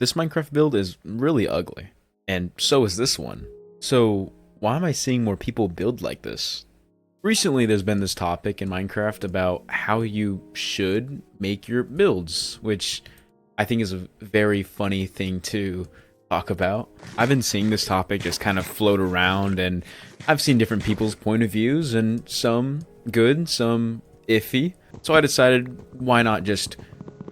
This Minecraft build is really ugly, and so is this one. So why am I seeing more people build like this? Recently there's been this topic in Minecraft about how you should make your builds, which I think is a very funny thing to talk about. I've been seeing this topic just kind of float around, and I've seen different people's point of views, and some good, some iffy. So I decided, why not just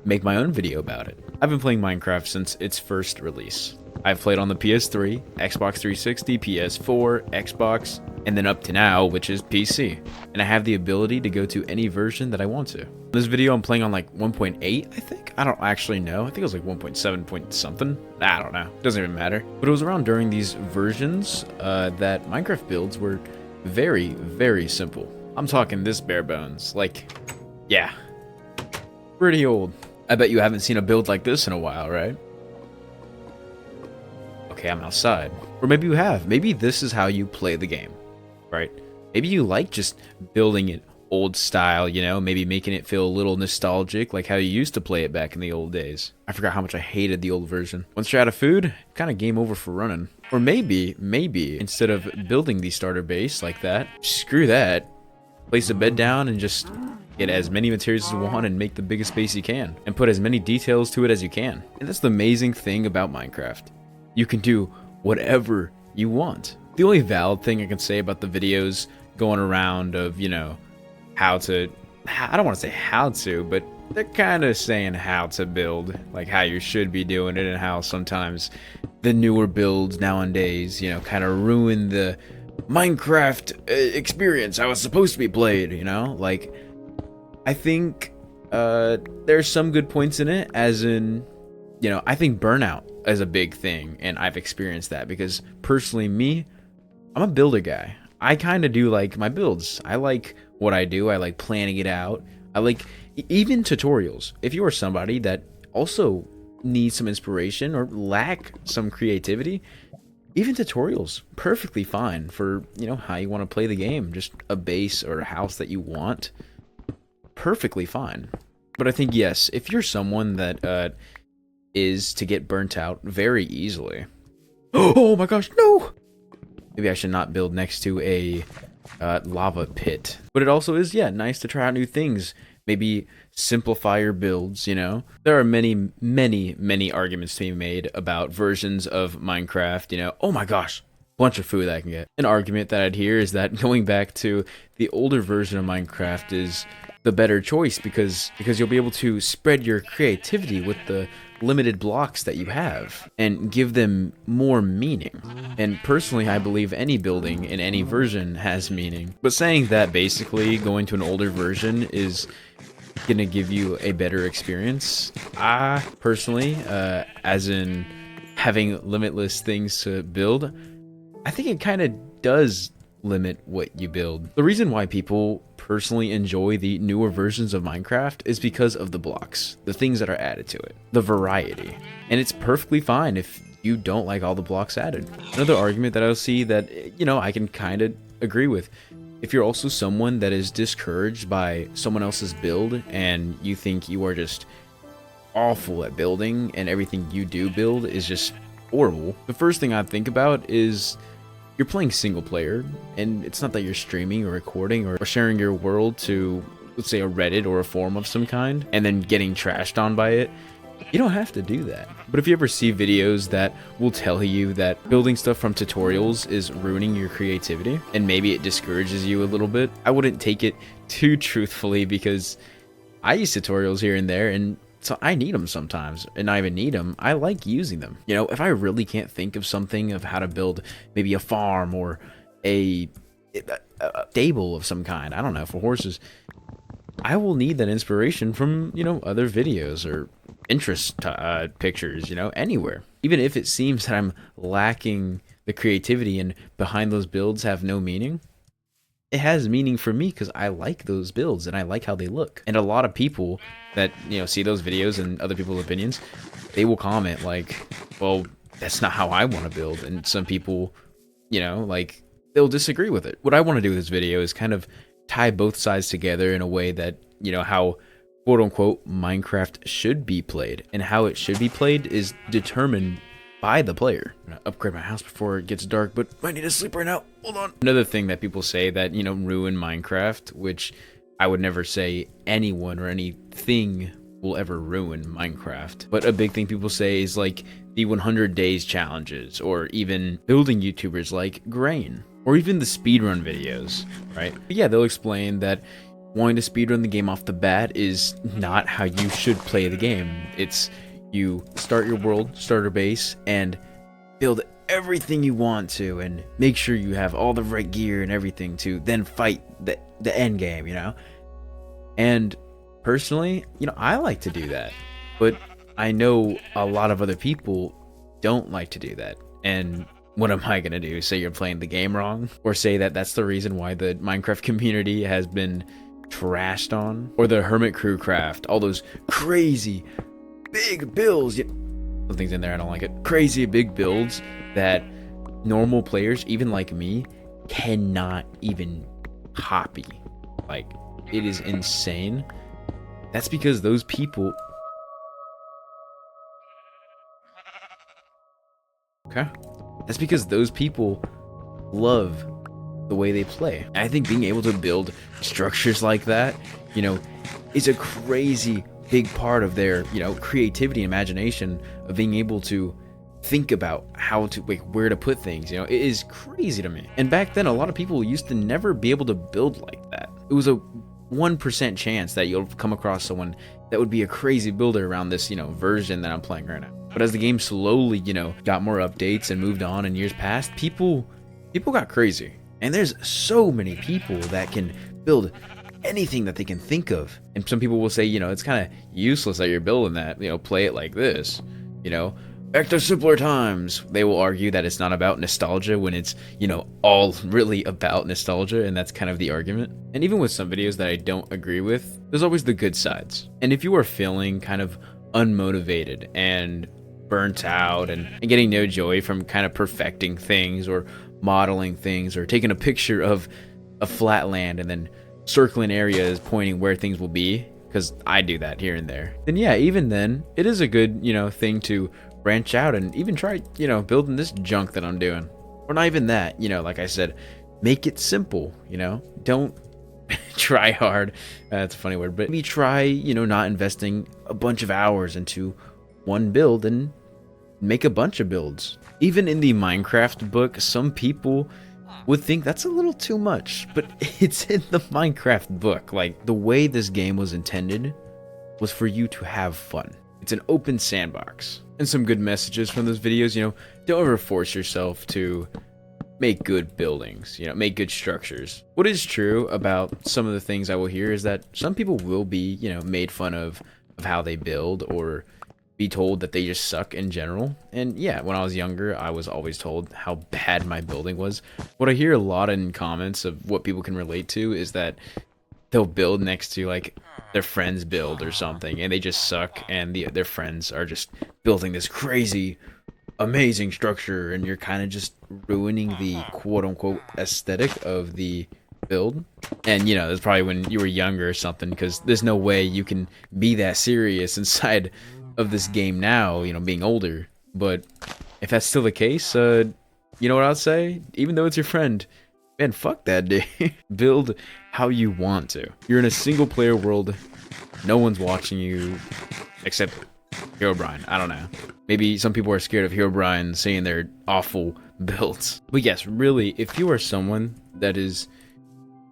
make my own video about it? I've been playing Minecraft since its first release. I've played on the PS3, Xbox 360, PS4, Xbox, and then up to now, which is PC. And I have the ability to go to any version that I want to. This video I'm playing on like 1.8, I think? I don't actually know. I think it was like 1.7 point something. I don't know. Doesn't even matter. But it was around during these versions that Minecraft builds were very, very simple. I'm talking this bare bones. Like, yeah. Pretty old. I bet you haven't seen a build like this in a while, right? Okay, I'm outside. Or maybe you have. Maybe this is how you play the game, right? Maybe you like just building it old style, you know? Maybe making it feel a little nostalgic, like how you used to play it back in the old days. I forgot how much I hated the old version. Once you're out of food, kind of game over for running. Or maybe, instead of building the starter base like that, screw that. Place a bed down and just get as many materials as you want and make the biggest base you can. And put as many details to it as you can. And that's the amazing thing about Minecraft. You can do whatever you want. The only valid thing I can say about the videos going around of, you know, how to... I don't want to say how to, but they're kind of saying how to build. Like how you should be doing it, and how sometimes the newer builds nowadays, you know, kind of ruin the Minecraft experience, how it's supposed to be played, you know? Like, I think there's some good points in it, as in, you know, I think burnout is a big thing, and I've experienced that because personally, me, I'm a builder guy. I kind of do like my builds. I like what I do. I like planning it out. I like even tutorials. If you are somebody that also needs some inspiration or lack some creativity, even tutorials, perfectly fine for, you know, how you want to play the game. Just a base or a house that you want, perfectly fine. But I think, yes, if you're someone that is to get burnt out very easily. Oh my gosh, no! Maybe I should not build next to a lava pit. But it also is, yeah, nice to try out new things. Maybe simplify your builds, you know? There are many arguments to be made about versions of Minecraft, you know? Oh my gosh, bunch of food I can get. An argument that I'd hear is that going back to the older version of Minecraft is the better choice because you'll be able to spread your creativity with the limited blocks that you have and give them more meaning. And personally, I believe any building in any version has meaning. But saying that basically going to an older version is gonna give you a better experience, I personally, as in having limitless things to build, I think it kind of does limit what you build. The reason why people personally enjoy the newer versions of Minecraft is because of the blocks, the things that are added to it, the variety. And it's perfectly fine if you don't like all the blocks added. Another argument that I'll see that, you know, I can kind of agree with. If you're also someone that is discouraged by someone else's build and you think you are just awful at building and everything you do build is just horrible, the first thing I think about is you're playing single player, and it's not that you're streaming or recording or sharing your world to, let's say, a Reddit or a forum of some kind, and then getting trashed on by it. You don't have to do that. But if you ever see videos that will tell you that building stuff from tutorials is ruining your creativity, and maybe it discourages you a little bit, I wouldn't take it too truthfully because I use tutorials here and there, and so I need them sometimes, and not even need them. I like using them. You know, if I really can't think of something of how to build maybe a farm or a stable of some kind, I don't know, for horses, I will need that inspiration from, you know, other videos or interest pictures, you know, anywhere. Even if it seems that I'm lacking the creativity and behind those builds have no meaning, it has meaning for me because I like those builds and I like how they look. And a lot of people that, you know, see those videos and other people's opinions, they will comment like, well, that's not how I want to build. And some people, you know, like, they'll disagree with it. What I want to do with this video is kind of tie both sides together in a way that, you know, how quote unquote Minecraft should be played, and how it should be played is determined by the player. I'm gonna upgrade my house before it gets dark, but I need to sleep right now. Hold on. Another thing that people say that, you know, ruin Minecraft, which I would never say anyone or anything will ever ruin Minecraft. But a big thing people say is like the 100 days challenges, or even building YouTubers like Grain, or even the speedrun videos, right? But yeah, they'll explain that wanting to speedrun the game off the bat is not how you should play the game. It's you start your world, starter base, and build everything you want to, and make sure you have all the right gear and everything to then fight the end game, you know? And personally, you know, I like to do that, but I know a lot of other people don't like to do that. And what am I gonna do? Say you're playing the game wrong? Or say that that's the reason why the Minecraft community has been trashed on? Or the Hermit Crew craft, all those crazy big builds. Something's in there, I don't like it. Crazy big builds that normal players, even like me, cannot even copy. Like, it is insane. That's because those people... Okay. That's because those people love the way they play. And I think being able to build structures like that, you know, is a crazy big part of their, you know, creativity and imagination of being able to think about how to, like, where to put things. You know, it is crazy to me. And back then, a lot of people used to never be able to build like that. It was a 1% chance that you'll come across someone that would be a crazy builder around this, you know, version that I'm playing right now. But as the game slowly, you know, got more updates and moved on in years past, people got crazy. And there's so many people that can build anything that they can think of. And some people will say, you know, it's kind of useless that you're building that, you know, play it like this, you know, back to simpler times. They will argue that it's not about nostalgia when it's, you know, all really about nostalgia, and that's kind of the argument. And even with some videos that I don't agree with, there's always the good sides. And if you are feeling kind of unmotivated and burnt out and getting no joy from kind of perfecting things or modeling things or taking a picture of a flat land and then circling areas pointing where things will be, because I do that here and there, then yeah, even then it is a good, you know, thing to branch out and even try, you know, building this junk that I'm doing. Or not even that, you know, like I said, make it simple, you know, don't try hard. That's a funny word, but maybe try, you know, not investing a bunch of hours into one build and make a bunch of builds. Even in the Minecraft book, some people would think that's a little too much, but it's in the Minecraft book. Like, the way this game was intended was for you to have fun. It's an open sandbox. And some good messages from those videos, you know, don't ever force yourself to make good buildings, you know, make good structures. What is true about some of the things I will hear is that some people will be, you know, made fun of how they build, or be told that they just suck in general. And yeah, when I was younger, I was always told how bad my building was. What I hear a lot in comments of what people can relate to is that they'll build next to like their friends build or something, and they just suck, and their friends are just building this crazy amazing structure, and you're kind of just ruining the quote-unquote aesthetic of the build. And you know, that's probably when you were younger or something, because there's no way you can be that serious inside of this game now, you know, being older. But if that's still the case, you know what I'd say? Even though it's your friend, man, fuck that, dude. Build how you want to. You're in a single player world. No one's watching you except Herobrine. I don't know. Maybe some people are scared of Herobrine seeing their awful builds. But yes, really, if you are someone that is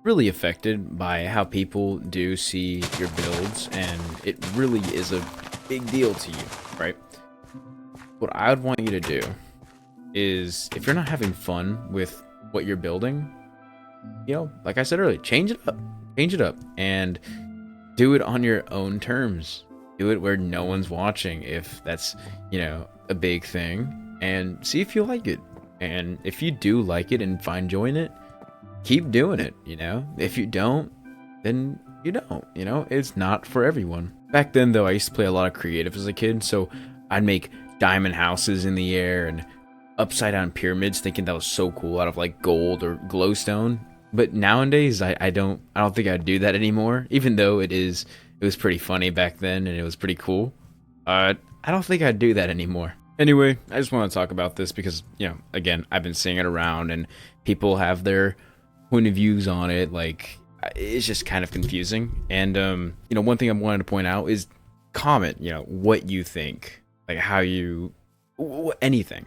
really affected by how people do see your builds, and it really is a big deal to you, right? What I would want you to do is, if you're not having fun with what you're building, you know, like I said earlier, change it up and do it on your own terms. Do it where no one's watching, if that's, you know, a big thing, and see if you like it. And if you do like it and find joy in it, keep doing it, you know? If you don't, then you don't, you know? It's not for everyone. Back then, though, I used to play a lot of creative as a kid, so I'd make diamond houses in the air and upside down pyramids, thinking that was so cool, out of like gold or glowstone. But nowadays, I don't think I'd do that anymore, even though it is It was pretty funny back then, and it was pretty cool. I don't think I'd do that anymore. Anyway, I just want to talk about this because, you know, again, I've been seeing it around and people have their point of views on it. Like, it's just kind of confusing. And, you know, one thing I wanted to point out is comment, you know, what you think, like how you, anything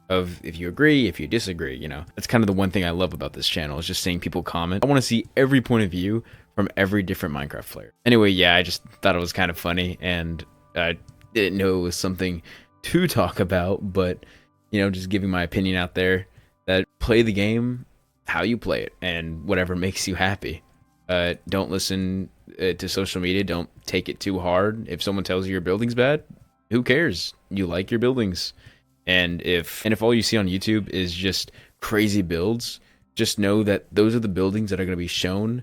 of if you agree, if you disagree, you know. That's kind of the one thing I love about this channel is just seeing people comment. I want to see every point of view from every different Minecraft player. Anyway, yeah, I just thought it was kind of funny, and I didn't know it was something to talk about, but, you know, just giving my opinion out there that play the game how you play it and whatever makes you happy. Don't listen to social media. Don't take it too hard. If someone tells you your building's bad, who cares? You like your buildings. And if all you see on YouTube is just crazy builds, just know that those are the buildings that are going to be shown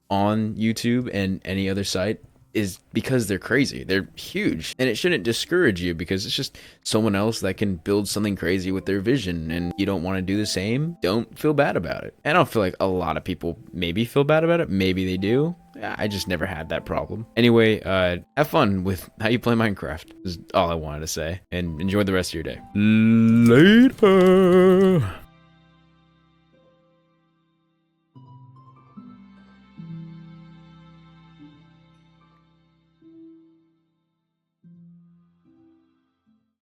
on YouTube and any other site is because they're crazy. They're huge. And it shouldn't discourage you because it's just someone else that can build something crazy with their vision, and you don't want to do the same. Don't feel bad about it. And I don't feel like a lot of people maybe feel bad about it. Maybe they do. I just never had that problem. Anyway, have fun with how you play Minecraft is all I wanted to say, and enjoy the rest of your day. Later.